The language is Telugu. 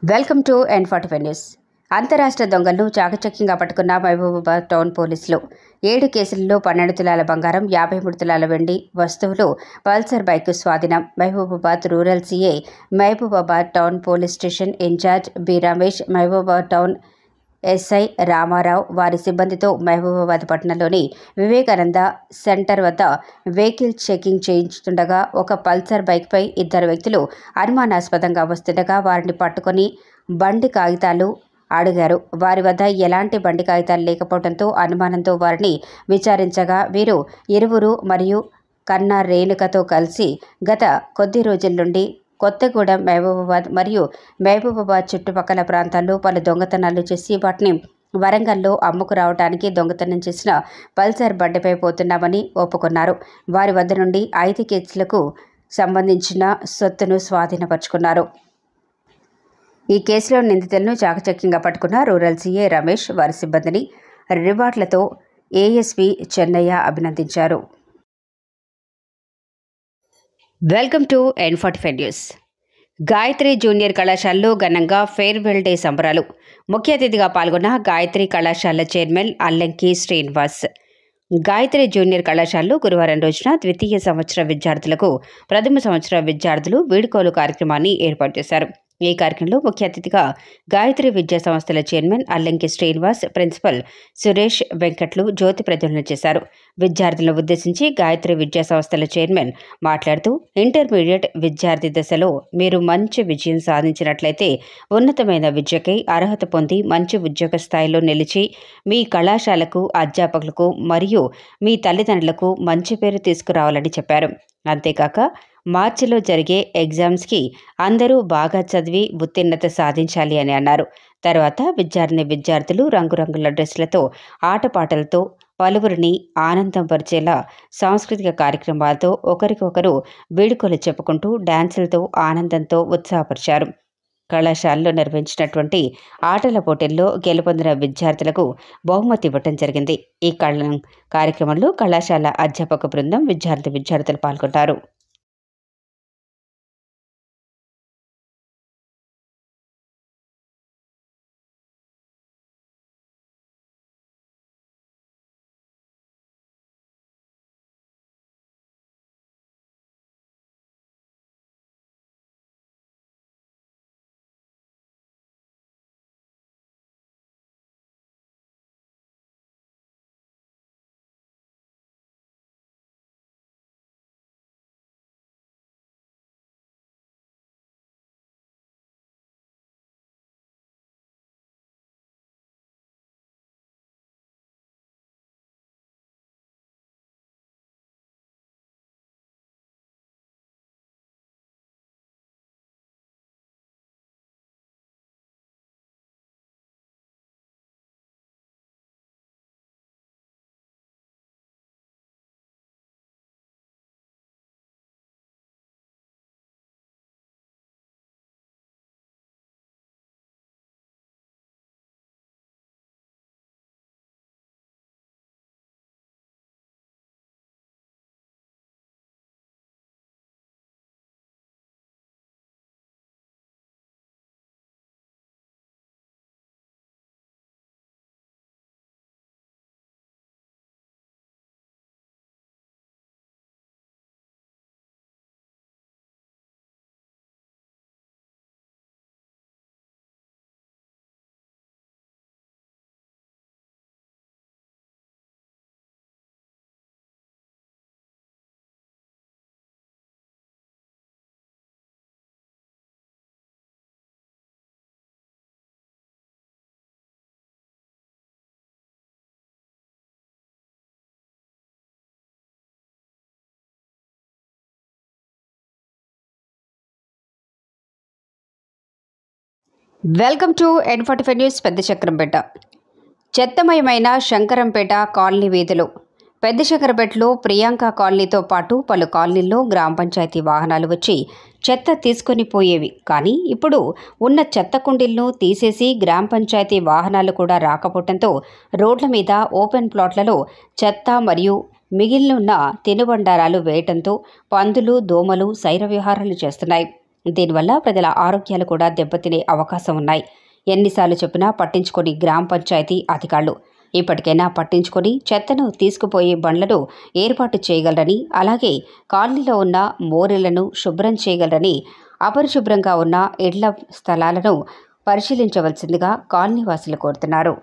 Welcome to N45 news. అంతరాష్ట్ర దొంగలను చాకచక్యంగా పట్టుకున్న మహబూబాబాద్ టౌన్ పోలీసులు 7 కేసులలో 12 తులాల బంగారం, 53 తులాల వెండి వస్తువులు, పల్సర్ బైక్ స్వాధీనం. Mahabubabad rural CI, Mahabubabad town police station in charge B Ramesh, Mahabubabad town SI Ramarao వారి సిబ్బందితో మహబూబాబాద్ పట్టణంలోని వివేకానంద సెంటర్ వద్ద వెహికల్ చెకింగ్ చేయించుతుండగా ఒక పల్సర్ బైక్పై 2 వ్యక్తులు అనుమానాస్పదంగా వస్తుండగా వారిని పట్టుకొని బండి కాగితాలు అడిగారు. వారి వద్ద ఎలాంటి బండి కాగితాలు లేకపోవడంతో అనుమానంతో వారిని విచారించగా వీరు ఇరువురు మరియు కన్నా రేణుకతో కలిసి గత కొద్ది రోజుల నుండి కొత్తగూడెం, మహబూబాబాద్ మరియు మహబూబాబాద్ చుట్టుపక్కల ప్రాంతాల్లో పలు దొంగతనాలు చేసి వాటిని వరంగల్లో అమ్ముకు రావడానికి దొంగతనం చేసిన పల్సర్ బండిపై పోతున్నామని ఒప్పుకున్నారు. వారి వద్ద నుండి 5 కేసులకు సంబంధించిన సొత్తును స్వాధీనపరుచుకున్నారు. ఈ కేసులో నిందితులను చాకచక్యంగా పట్టుకున్న రూరల్ సీఏ రమేష్ వారి సిబ్బందిని రివార్డులతో ఏఎస్పీ చెన్నయ్య అభినందించారు. Welcome to N45 news. Gayatri junior కళాశాలలో ఘనంగా ఫేర్వెల్ డే సంబరాలు. ముఖ్య అతిథిగా పాల్గొన్న గాయత్రి కళాశాల చైర్మన్ అల్లంకి శ్రీనివాస్. గాయత్రి జూనియర్ కళాశాలలో గురువారం రోజున ద్వితీయ సంవత్సర విద్యార్థులకు ప్రథమ సంవత్సర విద్యార్థులు వీడ్కోలు కార్యక్రమాన్ని ఏర్పాటు చేశారు. ఈ కార్యక్రమంలో ముఖ్య అతిథిగా గాయత్రి విద్యా సంస్థల చైర్మన్ అల్లంకి శ్రీనివాస్, ప్రిన్సిపల్ సురేష్ వెంకట్లు జ్యోతి ప్రజ్వలన చేశారు. విద్యార్థులను ఉద్దేశించి గాయత్రి విద్యా సంస్థల చైర్మన్ మాట్లాడుతూ, ఇంటర్మీడియట్ విద్యార్థి దశలో మీరు మంచి విజయం సాధించినట్లయితే ఉన్నతమైన విద్యకై అర్హత పొంది మంచి ఉద్యోగ స్థాయిలో నిలిచి మీ కళాశాలకు, అధ్యాపకులకు మరియు మీ తల్లిదండ్రులకు మంచి పేరు తీసుకురావాలని చెప్పారు. అంతేకాక మార్చిలో జరిగే ఎగ్జామ్స్కి అందరూ బాగా చదివి ఉత్తీర్ణత సాధించాలి అని అన్నారు. తర్వాత విద్యార్థులు రంగురంగుల డ్రెస్లతో, ఆటపాటలతో పలువురిని ఆనందం పరిచేలా సాంస్కృతిక కార్యక్రమాలతో ఒకరికొకరు వీడ్కోలు చెప్పుకుంటూ డ్యాన్సులతో ఆనందంతో ఉత్సాహపరిచారు. కళాశాలలో నిర్వహించినటువంటి ఆటల పోటీల్లో గెలుపొందిన విద్యార్థులకు బహుమతి ఇవ్వటం జరిగింది. ఈ కార్యక్రమంలో కళాశాల అధ్యాపక బృందం, విద్యార్థులు పాల్గొన్నారు. Welcome to N45 news. Peddashankarampet. చెత్తమయమైన శంకరంపేట కాలనీ వీధులు. పెద్దశంకరంపేటలో ప్రియాంక కాలనీతో పాటు పలు కాలనీల్లో గ్రామ పంచాయతీ వాహనాలు వచ్చి చెత్త తీసుకొని పోయేవి. కానీ ఇప్పుడు ఉన్న చెత్త కుండీలను తీసేసి గ్రామ పంచాయతీ వాహనాలు కూడా రాకపోవడంతో రోడ్ల మీద ఓపెన్ ప్లాట్లలో చెత్త మరియు మిగిలిన తినుబండారాలు వేయటంతో పందులు, దోమలు శైర విహారాలు చేస్తున్నాయి. దీనివల్ల ప్రజల ఆరోగ్యాలు కూడా దెబ్బతినే అవకాశం ఉన్నాయి. ఎన్నిసార్లు చెప్పినా పట్టించుకొని గ్రామ పంచాయతీ అధికారులు ఇప్పటికైనా పట్టించుకొని చెత్తను తీసుకుపోయే బండ్లను ఏర్పాటు చేయగలరని, అలాగే కాలనీలో ఉన్న మోరీలను శుభ్రం చేయగలరని, అపరిశుభ్రంగా ఉన్న ఇళ్ల స్థలాలను పరిశీలించవలసిందిగా కాలనీవాసులు కోరుతున్నారు.